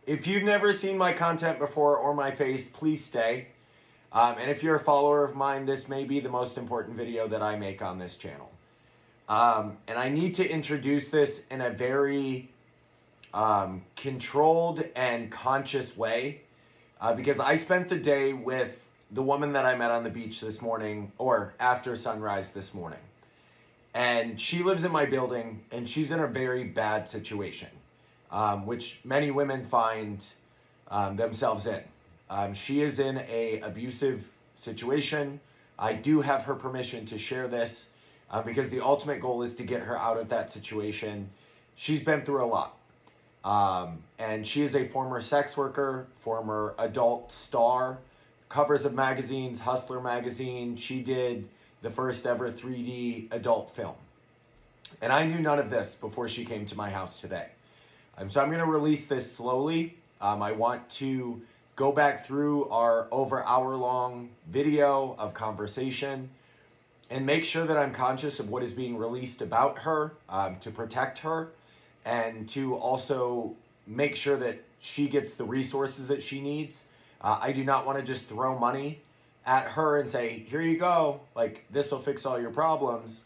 If you've never seen my content before or my face, please stay. And if you're a follower of mine, this may be the most important video that I make on this channel. And I need to introduce this in a very controlled and conscious way because I spent the day with the woman that I met on the beach this morning, or after sunrise this morning. And she lives in my building, and she's in a very bad situation, which many women find themselves in. She is in an abusive situation. I do have her permission to share this because the ultimate goal is to get her out of that situation. She's been through a lot. And she is a former sex worker, former adult star, covers of magazines, Hustler magazine. She did the first ever 3D adult film. And I knew none of this before she came to my house today. So I'm going to release this slowly. I want to go back through our over hour-long video of conversation and make sure that I'm conscious of what is being released about her to protect her and to also make sure that she gets the resources that she needs. I do not want to just throw money at her and say, here you go, like this will fix all your problems.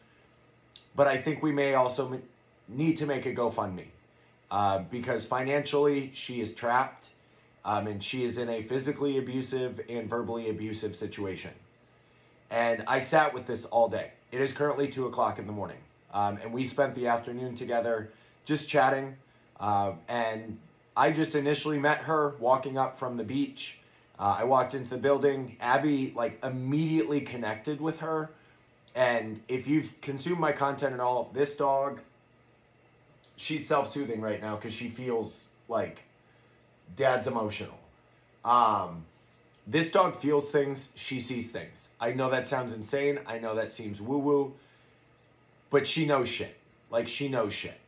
But I think we may also need to make a GoFundMe because financially she is trapped and she is in a physically abusive and verbally abusive situation. And I sat with this all day. It is currently 2 o'clock in the morning. And we spent the afternoon together just chatting. And I just initially met her walking up from the beach. I walked into the building. Abby immediately connected with her. And if you've consumed my content at all, this dog, she's self-soothing right now because she feels like dad's emotional. This dog feels things, she sees things. I know that sounds insane. I know that seems woo-woo, but she knows shit. She knows shit.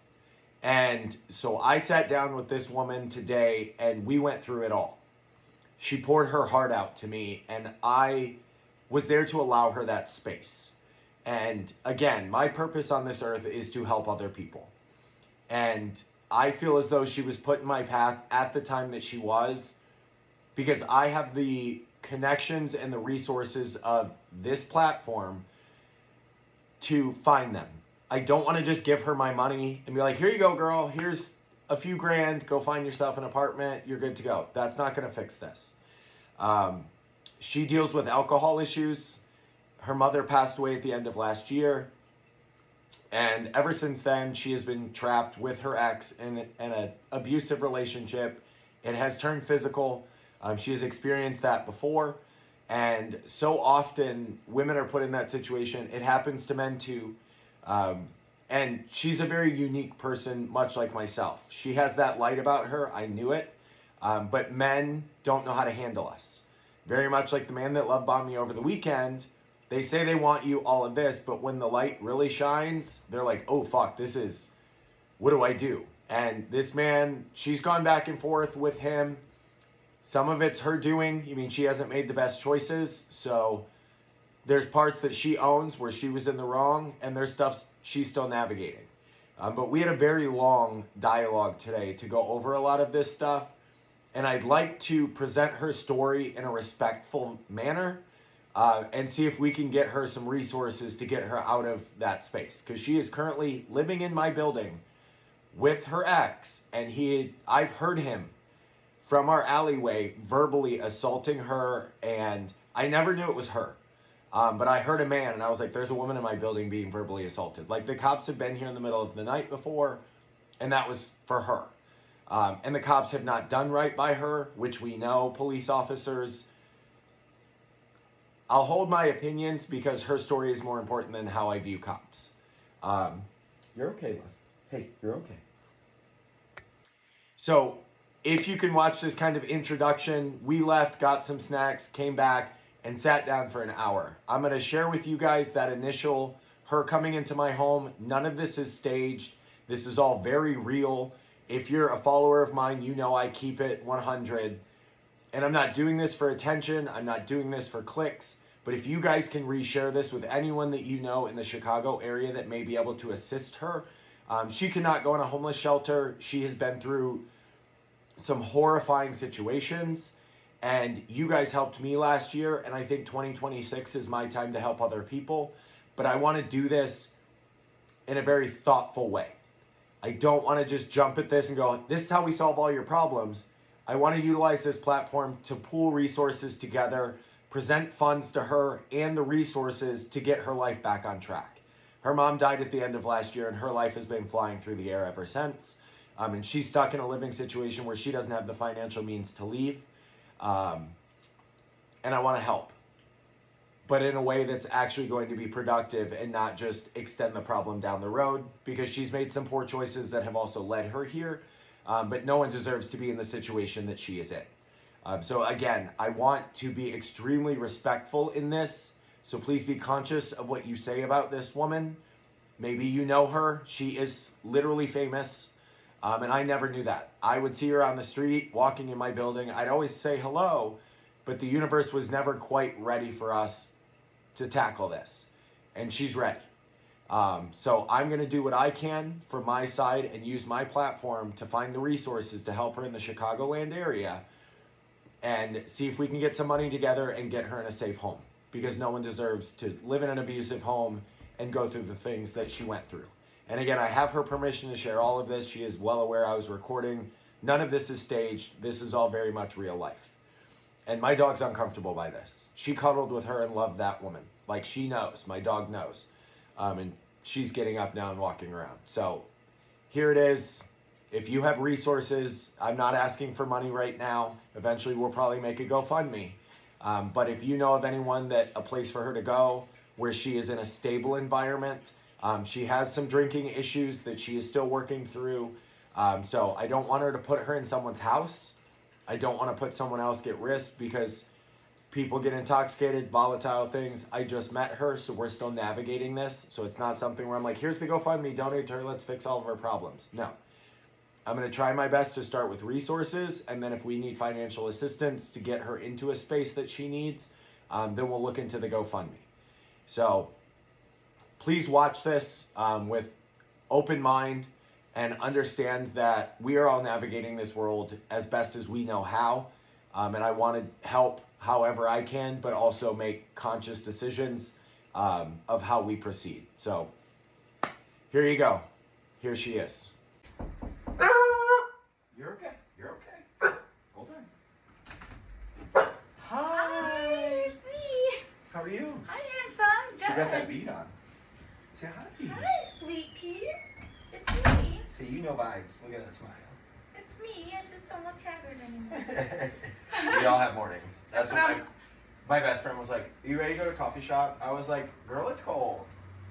And so I sat down with this woman today and we went through it all. She poured her heart out to me and I was there to allow her that space. And again, my purpose on this earth is to help other people. And I feel as though she was put in my path at the time that she was because I have the connections and the resources of this platform to find them. I don't want to just give her my money and be like, here you go, girl. Here's a few grand. Go find yourself an apartment. You're good to go. That's not going to fix this. She deals with alcohol issues. Her mother passed away at the end of last year. And ever since then, she has been trapped with her ex in an abusive relationship. It has turned physical. She has experienced that before. And so often, women are put in that situation. It happens to men too. And she's a very unique person, much like myself. She has that light about her. I knew it. But men don't know how to handle us. Very much like the man that love bombed me over the weekend. They say they want you, all of this, but when the light really shines, they're like, oh, fuck, what do I do? And this man, she's gone back and forth with him. Some of it's her doing. She hasn't made the best choices. So there's parts that she owns where she was in the wrong, and there's stuff she's still navigating. But we had a very long dialogue today to go over a lot of this stuff. And I'd like to present her story in a respectful manner. And see if we can get her some resources to get her out of that space. Because she is currently living in my building with her ex. And I've heard him from our alleyway verbally assaulting her. And I never knew it was her. But I heard a man and I was like, there's a woman in my building being verbally assaulted. The cops have been here in the middle of the night before. And that was for her. And the cops have not done right by her, which we know, police officers. I'll hold my opinions because her story is more important than how I view cops. You're okay, love. Hey, you're okay. So if you can watch this kind of introduction, we left, got some snacks, came back, and sat down for an hour. I'm going to share with you guys that initial, her coming into my home. None of this is staged. This is all very real. If you're a follower of mine, you know I keep it 100. And I'm not doing this for attention. I'm not doing this for clicks. But if you guys can reshare this with anyone that you know in the Chicago area that may be able to assist her, she cannot go in a homeless shelter. She has been through some horrifying situations. And you guys helped me last year, and I think 2026 is my time to help other people. But I want to do this in a very thoughtful way. I don't want to just jump at this and go, this is how we solve all your problems. I want to utilize this platform to pool resources together, present funds to her and the resources to get her life back on track. Her mom died at the end of last year, and her life has been flying through the air ever since. And she's stuck in a living situation where she doesn't have the financial means to leave. And I want to help, but in a way that's actually going to be productive and not just extend the problem down the road, because she's made some poor choices that have also led her here. But no one deserves to be in the situation that she is in. So again, I want to be extremely respectful in this. So please be conscious of what you say about this woman. Maybe you know her. She is literally famous. And I never knew that. I would see her on the street, walking in my building. I'd always say hello, but the universe was never quite ready for us to tackle this. And she's ready. So I'm going to do what I can for my side and use my platform to find the resources to help her in the Chicagoland area and see if we can get some money together and get her in a safe home, because no one deserves to live in an abusive home and go through the things that she went through. And again, I have her permission to share all of this. She is well aware I was recording. None of this is staged. This is all very much real life. And my dog's uncomfortable by this. She cuddled with her and loved that woman. Like, she knows. My dog knows. And she's getting up now and walking around. So here it is. If you have resources, I'm not asking for money right now. Eventually, we'll probably make a GoFundMe. But if you know of anyone a place for her to go where she is in a stable environment, she has some drinking issues that she is still working through. So I don't want her to put her in someone's house. I don't want to put someone else at risk, because people get intoxicated, volatile things. I just met her, so we're still navigating this. So it's not something where I'm like, here's the GoFundMe, donate to her, let's fix all of her problems. No. I'm going to try my best to start with resources, and then if we need financial assistance to get her into a space that she needs, then we'll look into the GoFundMe. So please watch this with open mind and understand that we are all navigating this world as best as we know how. And I want to help however I can, but also make conscious decisions of how we proceed. So here you go. Here she is. You're okay. You're okay. Hold on. Hi, it's me. How are you? Hi, handsome. Good. She got that beat on. Say hi. Hi, sweet pea. It's me. See, you know vibes. Look at that smile. It's me. I just don't look haggard anymore. We all have mornings. That's what my best friend was like, you ready to go to a coffee shop? I was like, girl, it's cold.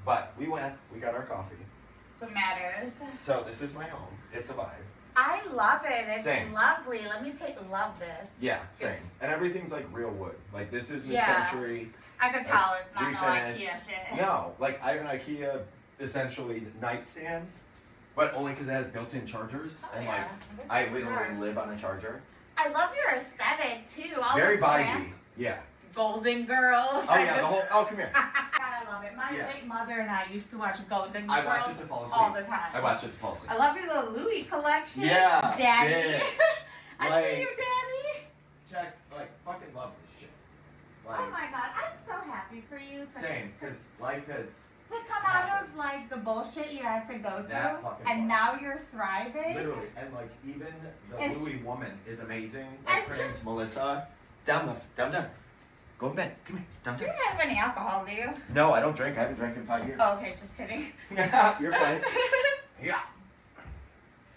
But we went. We got our coffee. That's what matters. So this is my home. It's a vibe. I love it. It's Same. lovely. Let me love this. Yeah, same. And everything's like real wood. Like, this is mid-century. I could tell it's not no refinished. IKEA shit. No, like I have an IKEA essentially nightstand, but only because it has built-in chargers, and like I literally live on a charger. I love your aesthetic too. All Very the vibey. Yeah. Golden Girls. Oh yeah, the whole. Oh, come here. God, I love it. My late mother and I used to watch Golden Girls I watch it to fall asleep. all the time. I watch it to fall asleep. I love your little Louis collection. Yeah, Daddy. bitch. I Like, see you, Daddy. Jack, like, fucking love this shit. Like, Oh my God, I'm so happy for you. Same, because life has To come out of like the bullshit you had to go That through, fucking and part. now you're thriving. literally, and like even the It's- Louis woman is amazing. And Like Princess just- Melissa. Down. Go in bed. Come here. Down You don't have any alcohol, do you? No, I don't drink. I haven't drank in 5 years. Oh, okay, just kidding. You're fine. Yeah.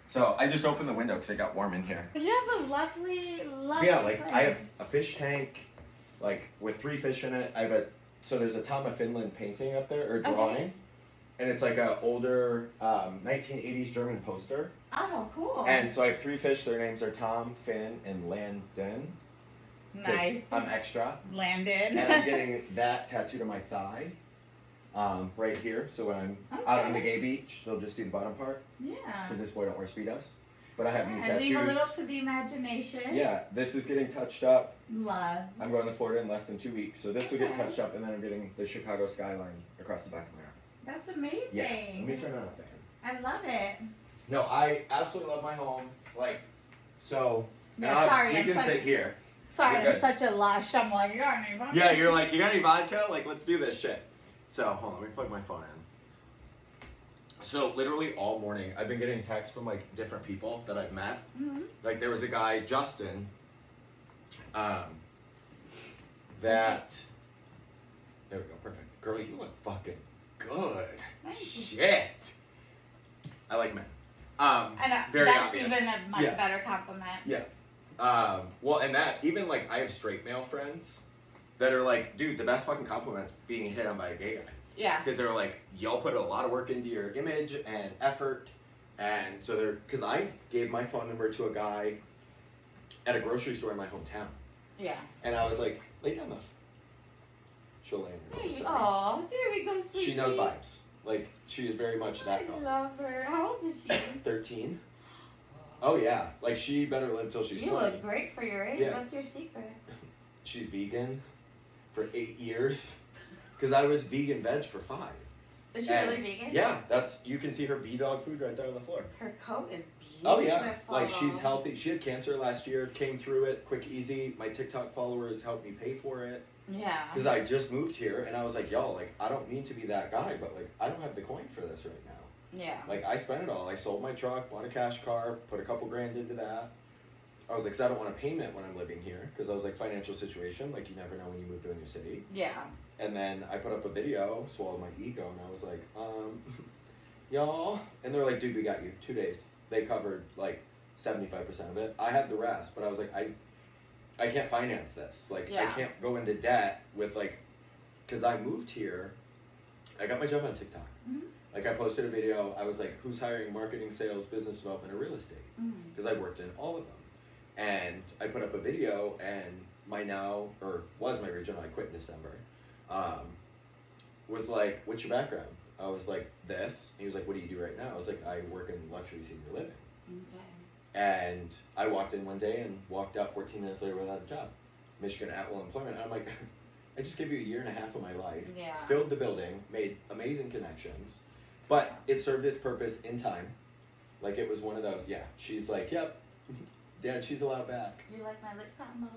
So I just opened the window because it got warm in here. But you have a lovely. Yeah, like I have a fish tank, like with 3 fish in it. I have so there's a Tom of Finland painting up there, or drawing. And it's like a older 1980s German poster. Oh, cool. And so I have 3 fish. Their names are Tom, Finn, and Landon. Nice. I'm extra. Landed. And I'm getting that tattooed on my thigh, right here. So when I'm out on the gay beach, they'll just see the bottom part. Yeah. Because this boy don't wear Speedos. But I have new And tattoos. leave a little to the imagination. Yeah, this is getting touched up. Love. I'm going to Florida in less than 2 weeks. So this will get touched up, and then I'm getting the Chicago skyline across the back of my arm. That's amazing. Yeah, let me turn on a fan. I love it. No, I absolutely love my home. Like, So, Yeah, sorry, you I'm can such- sit here. Sorry, You're I'm such a lush. I'm like, you got any vodka? Yeah, you're like, you got any vodka? Like, let's do this shit. So, hold on, let me plug my phone in. So, literally all morning, I've been getting texts from, like, different people that I've met. Mm-hmm. Like, there was a guy, Justin, that... There we go, perfect. Girl, you look fucking good. Thank you. Shit. I like men. I know. Very That's obvious. even a much Yeah. better compliment. Yeah. Well, and that, even, like, I have straight male friends that are like, dude, the best fucking compliment's being hit on by a gay guy. Yeah. Because they're like, y'all put a lot of work into your image and effort. And so they're, because I gave my phone number to a guy at a grocery store in my hometown. Yeah. And I was like, lay down, though. She'll lay in your lap. Oh, there we go, sweetie. She knows vibes. Like, she is very much that I girl. love her. How old is she? 13. Oh, yeah. Like, she better live till she's You 20. look great for your age. Yeah. What's your secret? She's vegan for 8 years. Because I was vegan veg for 5. Is she And- really vegan? Yeah, that's, you can see her V-Dog food right there on the floor. Her coat is beautiful. Oh yeah, like she's healthy. She had cancer last year, came through it, quick, easy. My TikTok followers helped me pay for it. Yeah. Because I just moved here and I was like, y'all, like, I don't mean to be that guy, but like, I don't have the coin for this right now. Yeah. Like, I spent it all. I sold my truck, bought a cash car, put a couple grand into that. I was like, 'cause I don't want a payment when I'm living here. Because I was like, financial situation, like, you never know when you move to a new city. Yeah. And then I put up a video, swallowed my ego, and I was like, y'all. And they're like, dude, we got you. 2 days. They covered like 75% of it. I had the rest, but I was like, I can't finance this. Like, Yeah. I can't go into debt with like, because I moved here. I got my job on TikTok. Mhm. Like, I posted a video. I was like, who's hiring marketing, sales, business development, or real estate? Because I worked in all of them. And I put up a video, and my now, or was my regional, I quit in December, was like, what's your background? I was like, this. And he was like, what do you do right now? I was like, I work in luxury senior living. Okay. And I walked in one day and walked out 14 minutes later without a job. Michigan at-will employment. I'm like, I just gave you 1.5 years of my life. Yeah. Filled the building, made amazing connections. But it served its purpose in time. Like, it was one of those, yeah. She's like, yep, Dad, she's allowed back. You like my lip combo?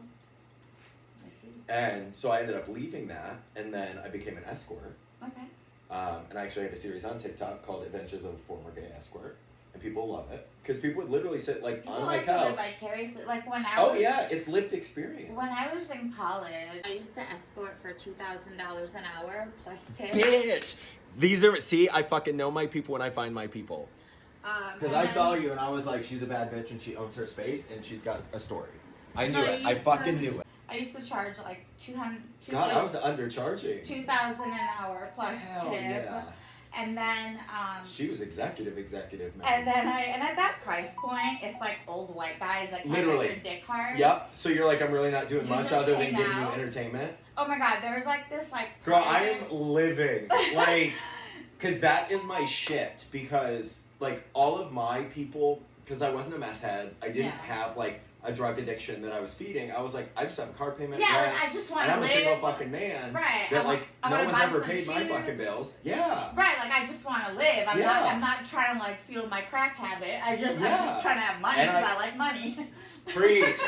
I see. And so I ended up leaving that, and then I became an escort. Okay. And I actually had a series on TikTok called Adventures of a Former Gay Escort. And people love it. Because people would literally sit, like, People on like my to live couch. vicariously. Like when I Oh, was, yeah, it's lived experience. When I was in college, I used to escort for $2,000 an hour plus tips. Bitch! These are, see, I fucking know my people when I find my people. Because I saw you and I was like, she's a bad bitch and she owns her space and she's got a story. I knew it. I fucking knew it. I used to charge like $200. God, I was undercharging. $2,000 an hour plus Hell tip. yeah. And then She was executive, man. and at that price point, it's like old white guys that can't Literally. get their dick hard. Yep. So you're like, I'm really not doing You much just other than hang giving you out. entertainment. Oh my God, there's like this like. Girl, I am living. Like, because that is my shit. Because, like, all of my people, because I wasn't a meth head, I didn't Yeah. have, like, a drug addiction that I was feeding. I was like, I just have a car payment. Yeah, rent, like, I just want and to I'm live. a single fucking man. Right. That, like, I no wanna one's buy ever some paid my shoes. fucking bills. Yeah. Right, like I just want to live. I'm Yeah. not. I'm not trying to like fuel my crack habit. I'm Yeah. just trying to have money And because I like money. Preach.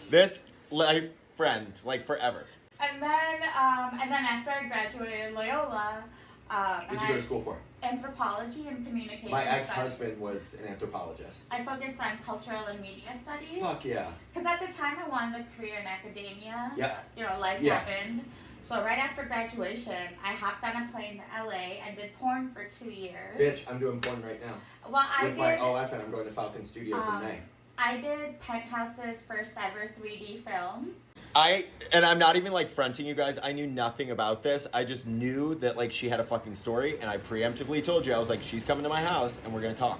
This life friend, like, forever. And then after I graduated Loyola, What did you go to school for? anthropology and communication. My ex-husband studies. was an anthropologist. I focused on cultural and media studies. Fuck yeah. Because at the time I wanted a career in academia. Yeah. You know, life Yeah. happened. So right after graduation, I hopped on a plane to LA and did porn for 2 years. Bitch, I'm doing porn right now. Well, I With did. my OF, and I'm going to Falcon Studios in Um, May. I did Penthouse's first ever 3D film. And I'm not even like fronting you guys. I knew nothing about this. I just knew that like she had a fucking story, and I preemptively told you. I was like, she's coming to my house, and we're gonna talk.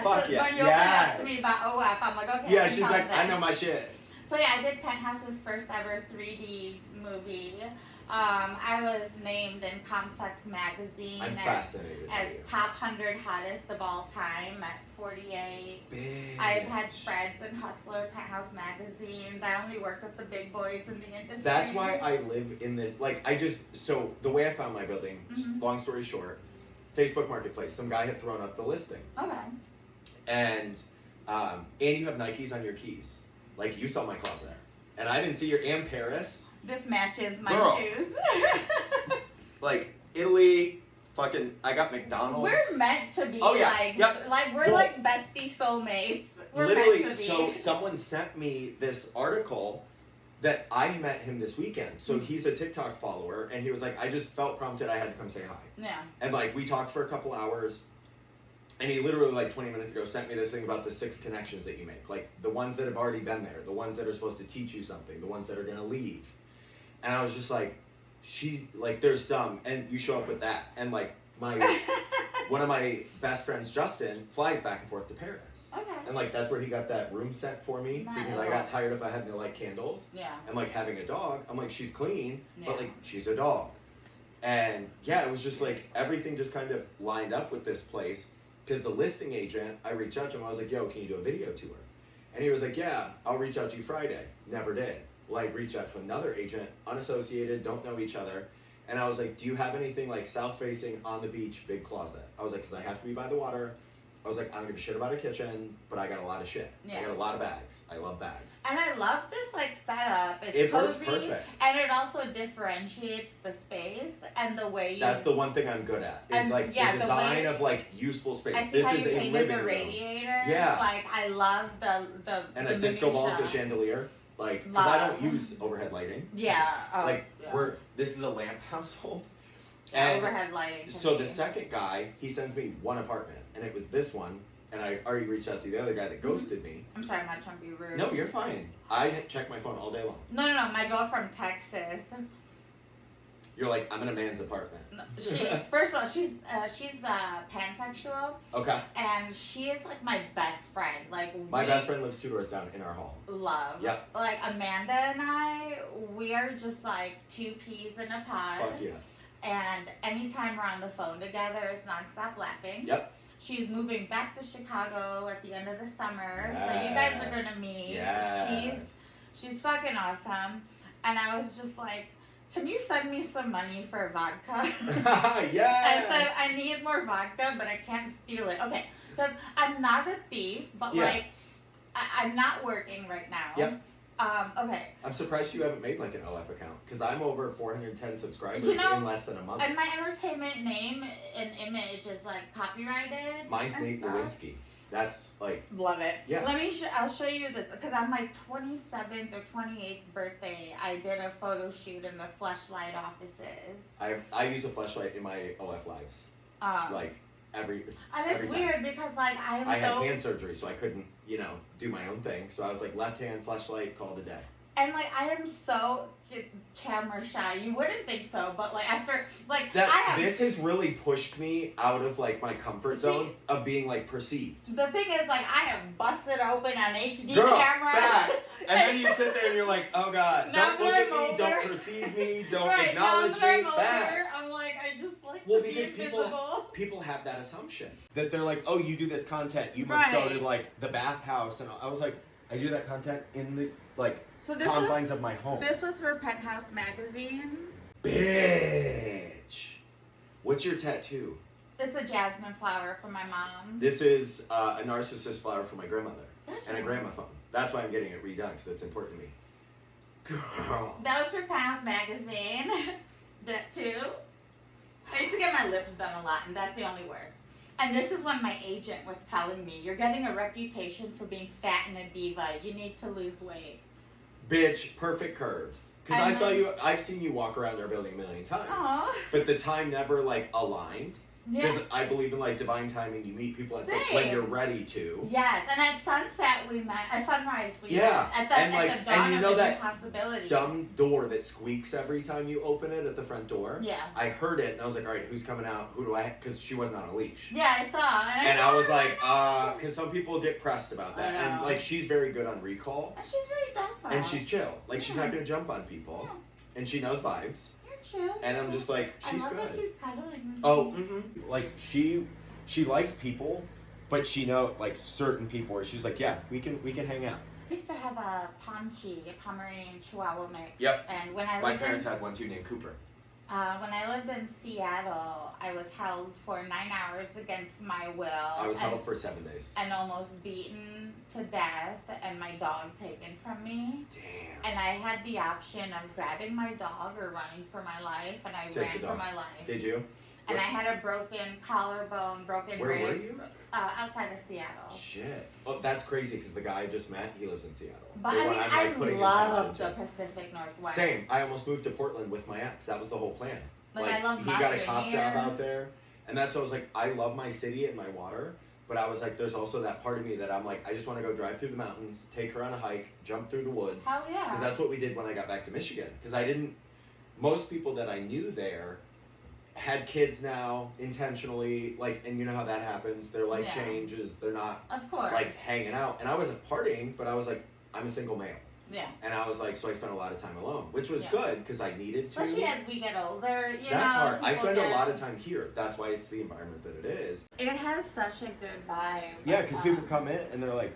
Fuck So yeah. when you open Yes. up to me about OF, I'm like, okay. Yeah, I'm she's telling like, I this. know my shit. So yeah, I did Penthouse's first ever 3D movie. I was named in Complex Magazine I'm fascinated by as you. top 100 hottest of all time at 48. Bitch. I've had spreads in Hustler, Penthouse magazines. I only worked with the big boys in the industry. That's why I live in the so the way I found my building. Mhm. Long story short, Facebook Marketplace. Some guy had thrown up the listing, Okay. and And you have Nikes on your keys. Like, you saw my closet. And I didn't see your, and Paris. This matches my Girl. shoes. Like, Italy, fucking, I got McDonald's. We're meant to be, Oh, yeah. like, Yep. like we're Well, like bestie soulmates. We're Literally, meant to be. so someone sent me this article that I met him this weekend. So he's a TikTok follower, and he was like, I just felt prompted I had to come say hi. Yeah. And like, we talked for a couple hours, and he literally like 20 minutes ago sent me this thing about the 6 connections that you make. Like, the ones that have already been there, the ones that are supposed to teach you something, the ones that are gonna leave. And I was just like, she's like, there's some, and you show up with that. And like, one of my best friends, Justin, flies back and forth to Paris. Okay. And like, that's where he got that room set for me, Nice. because I got tired if I had to light candles. Yeah. And like, having a dog, I'm like, she's clean, Yeah. but like, she's a dog. And yeah, it was just like, everything just kind of lined up with this place. Because the listing agent, I reached out to him, I was like, yo, can you do a video tour? And he was like, yeah, I'll reach out to you Friday. Never did. Well, I reached out to another agent, unassociated, don't know each other. And I was like, do you have anything like south-facing, on the beach, big closet? I was like, because I have to be by the water. I was like, I don't give a shit about a kitchen, but I got a lot of shit. Yeah. I got a lot of bags. I love bags. And I love this like setup. It's It works cozy, perfect. and it also differentiates the space and the way you. That's the one thing I'm good at. Is And, like yeah, the the design way- of like useful space. I see This how is you a painted living the room. radiators. Yeah. Like I love the And the a disco ball is the minutia. chandelier. Like, because I don't Love. use overhead lighting. Yeah. Oh, Like, yeah. this is a lamp household. Yeah, And overhead lighting. so can the be- second guy, he sends me one apartment, and it was this one, and I already reached out to the other guy that ghosted me. I'm sorry, I'm not trying to be rude. No, you're fine. I check my phone all day long. No. My girl from Texas. You're like, I'm in a man's apartment. No, she first of all, she's pansexual, Okay. and she is like my best friend. Like My we best friend lives 2 doors down in our hall. love. Yep. Like Amanda and I, we are just like 2 peas in a pod. Fuck yeah. And anytime we're on the phone together, it's nonstop laughing. Yep. She's moving back to Chicago at the end of the summer, so you guys are gonna meet. Yes. She's fucking awesome. And I was just like, can you send me some money for vodka? Yes. I said, I need more vodka, but I can't steal it. Okay, because I'm not a thief, but Yeah. like, I'm not working right now. Yep. Okay. I'm surprised you haven't made like an OF account, because I'm over 410 subscribers You know, in less than a month. And my entertainment name and image is like copyrighted. Mine's and Nate stuff. Lewinsky. That's like, Love it. Yeah. Let me. I'll show you this because on my 27th or 28th birthday, I did a photo shoot in the Fleshlight offices. I use a flashlight in my OF lives. Like every and it's every time. weird because like I I had so hand surgery, so I couldn't, do my own thing. So I was like, left hand flashlight, called a day. and like I am so camera shy. You wouldn't think so, but like after like I That have. this has really pushed me out of like my comfort See? zone of being like perceived. The thing is, like, I have busted open on HD Girl, cameras. facts. And then you sit there and you're like, oh god, Now don't look that at I'm me, older. don't perceive me, don't right, acknowledge now that me. I'm older, Facts. I'm like, I just like Well, to be because invisible. people have that assumption that they're like, oh, you do this content, you must go Right. to like the bathhouse, and I was like, I do that content in the like So this confines of my home. This was for Penthouse magazine. Bitch, what's your tattoo? It's a jasmine flower for my mom. This is a narcissist flower for my grandmother Gotcha. and a gramophone. That's why I'm getting it redone, because it's important to me. Girl. That was for Penthouse magazine. That too. I used to get my lips done a lot, and that's the only word. And this is when my agent was telling me, you're getting a reputation for being fat and a diva. You need to lose weight. Bitch, perfect curves. Because And I saw then- you, I've seen you walk around our building a million times. Aw. But the time never like aligned. Yeah. Because I believe in like divine timing. You meet people at the, Same. when you're ready to. Yes, and at sunset we met. At sunrise we Yeah, met. At the, and, at like, the dawn and you of know the that new possibilities. Dumb door that squeaks every time you open it at the front door. Yeah. I heard it and I was like, all right, who's coming out? Who do I? Because she wasn't on a leash. Yeah, I saw. And saw I was her. like, because some people get pressed about I that. And know. like, she's very good on recall. And she's very docile. And she's chill. Like, she's not Yeah. going to jump on people. Yeah. And she knows vibes. You're chill. And I'm just like, she's I love good. that she's cuddling with me. Oh, like she likes people, but she know like certain people where she's like, yeah, we can hang out. I used to have a Pomchi, a Pomeranian Chihuahua mix. Yep. And when I My lived parents in, had one too named Cooper. When I lived in Seattle, I was held for 9 hours against my will. I was held for 7 days. And almost beaten to death, and my dog taken from me. Damn. And I had the option of grabbing my dog or running for my life, and I ran for my life. Did you? And I had a broken collarbone, broken Where ribs. were you? Outside of Seattle. Shit. Oh, that's crazy because the guy I just met, he lives in Seattle. But The I one mean, I'm, like, putting love attention the to. Pacific Northwest. Same. I almost moved to Portland with my ex. That was the whole plan. Like I love he got a Mountain cop Air. job out there, and that's what I was like. I love my city and my water, but I was like, there's also that part of me that I'm like, I just want to go drive through the mountains, take her on a hike, jump through the woods. Hell yeah. Because that's what we did when I got back to Michigan. Because I didn't. Most people that I knew there had kids now intentionally, like, and you know how that happens. Their life changes. They're not Of course. like hanging out. And I wasn't partying, but I was like, I'm a single male. Yeah. And I was like, so I spent a lot of time alone, which was good because I needed to. Especially as we get older, you That know. part, I people spend a get- lot of time here. That's why it's the environment that it is. It has such a good vibe. Yeah, because people come in and they're like,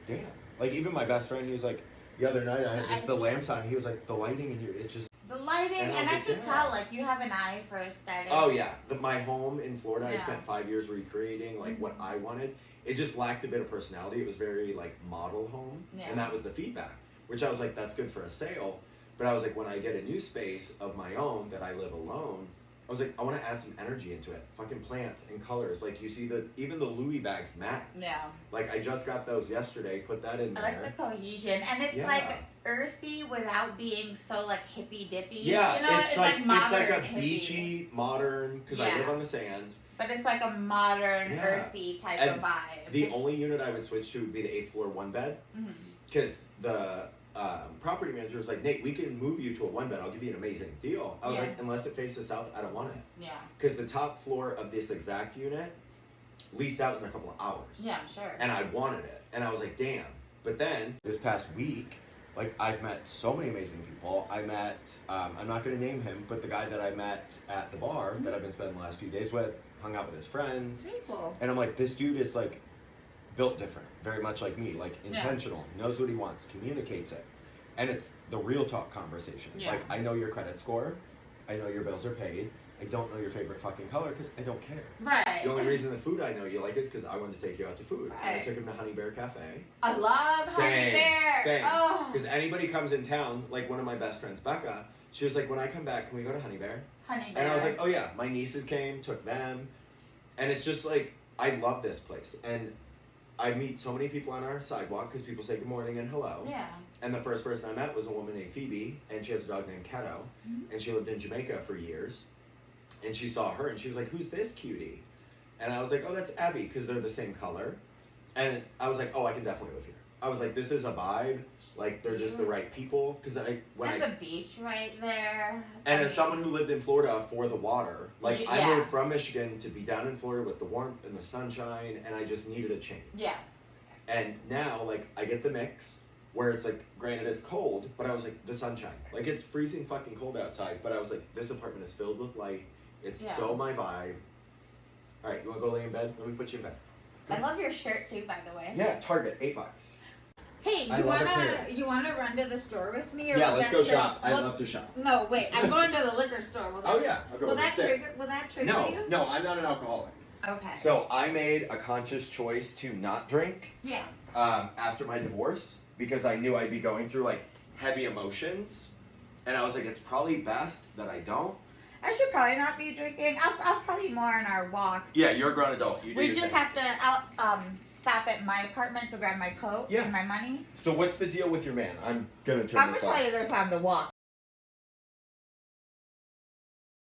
damn. Like, even my best friend, he was like, the other night I had just the lamps on. He was like, the lighting in here, it's just. The lighting, And I and was I like, can yeah. tell, like, you have an eye for aesthetics. Oh, yeah. My home in Florida, I Yeah. spent 5 years recreating, like, what I wanted. It just lacked a bit of personality. It was very, like, model home. Yeah. And that was the feedback, which I was like, that's good for a sale. But I was like, when I get a new space of my own that I live alone, I was like, I want to add some energy into it. Fucking plants and colors. Like, you see even the Louis bags match. Yeah. Like, I just got those yesterday. Put that in I there. like the cohesion, and it's Yeah. like earthy without being so like hippy dippy. Yeah, you know, it's like modern a hippie. beachy, modern, because I Yeah. live on the sand. But it's like a modern, Yeah. earthy type And of vibe. The only unit I would switch to would be the 8th floor one bed, Mhm. because the property manager was like, Nate, we can move you to a one bed. I'll give you an amazing deal. I was Yeah. like, unless it faces south, I don't want it. Yeah. Because the top floor of this exact unit leased out in a couple of hours. Yeah, I'm sure. And I wanted it. And I was like, damn. But then, this past week, like, I've met so many amazing people. I met, I'm not going to name him, but the guy that I met at the bar that I've been spending the last few days with, hung out with his friends. Very cool. And I'm like, this dude is, like, built different. Very much like me. Like, intentional. Knows what he wants. Communicates it. And it's the real talk conversation. Yeah. Like, I know your credit score. I know your bills are paid. I don't know your favorite fucking color because I don't care. Right. The only reason the food I know you like is because I wanted to take you out to food. And I Right. took him to Honey Bear Cafe. I love Honey Bear. Same. Oh. Because anybody comes in town, like one of my best friends, Becca, she was like, when I come back, can we go to Honey Bear? Honey Bear. And I was like, oh yeah, my nieces came, took them. And it's just like, I love this place. And I meet so many people on our sidewalk because people say good morning and hello. Yeah. And the first person I met was a woman named Phoebe, and she has a dog named Keto, and she lived in Jamaica for years. And she saw her, and she was like, who's this cutie? And I was like, oh, that's Abby, because they're the same color. And I was like, oh, I can definitely live here. I was like, this is a vibe. Like, they're just the right people. Because And the beach right there. And as someone who lived in Florida for the water, like, I Yeah. moved from Michigan to be down in Florida with the warmth and the sunshine, and I just needed a change. Yeah. And now, like, I get the mix where it's like, granted it's cold, but I was like, the sunshine. Like, it's freezing fucking cold outside, but I was like, this apartment is filled with light. It's so my vibe. All right, you want to go lay in bed? Let me put you in bed. I love your shirt too, by the way. Yeah, Target, $8. Hey, I you love wanna it. run to the store with me, or Yeah, will let's that go trigger- shop. I will- love to shop. No, wait. I'm going to the liquor store. Will that, Oh yeah, I'll go Will with that you. trigger? Will that trigger you? No, I'm not an alcoholic. Okay. So I made a conscious choice to not drink Yeah. after my divorce because I knew I'd be going through like heavy emotions, and I was like, it's probably best that I don't. I should probably not be drinking. I'll tell you more on our walk. Yeah, you're a grown adult. You do We your just thing. have to stop at my apartment to grab my coat and my money. So what's the deal with your man? I'm gonna turn I'm this gonna off. tell you this on the walk.